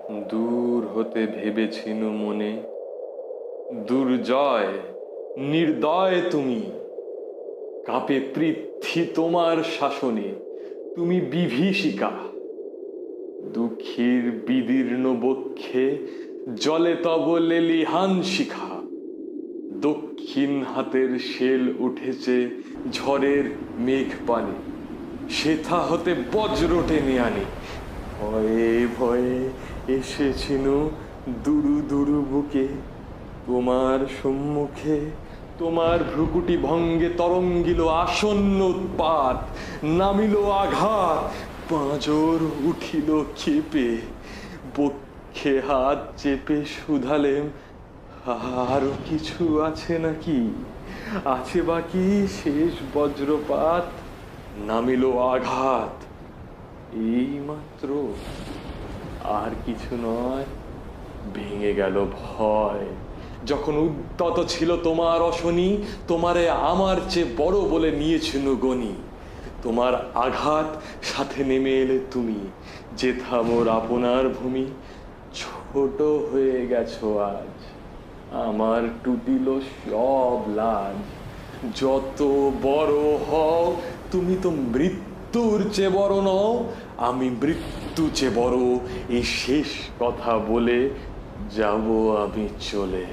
দূর হতে ভেবেছিনু মনে, দুর্জয় নির্দয় তুমি, কাঁপে পৃথ্বী তোমার শাসনে, তুমি বিভীষিকা। দুঃখীর বিদীর্ণ বক্ষে জলে তব লেলিহান শিখা। দক্ষিণ হাতের শেল উঠেছে ঝড়ের মেঘ পানে, সেথা হতে বজ্র টেনে আনে। ভয়ে ভয়ে এসেছিনু দুরু দুরু বুকে, তোমার সম্মুখে তোমার ভ্রুকুটি ভঙ্গে তরঙ্গিল আসন্ন উৎপাত, নামিল আঘাত, পাঁজর উঠিল ক্ষেপে। বক্ষে হাত চেপে শুধালেম, আরো কিছু আছে নাকি? আছে বাকি শেষ বজ্রপাত, নামিল আঘাত, এই মাত্র, আর কিছু নয়। ভেঙে গেল ভয়, যখন উদ্যত ছিল তোমার অশনি, তোমারে আমার চেয়ে বড় বলে নিয়েছিল গনি। তোমার আঘাত সাথে নেমে এলে তুমি, যেথা মোর আপনার ভূমি। ছোট হয়ে গেছো আজ, আমার টুটিল সব লাজ। যত বড় হও তুমি তো মৃত্যুর চেয়ে বড় নও, আমি মৃত্যু চেয়ে বড়। এই শেষ কথা বলে যাব আমি চলে।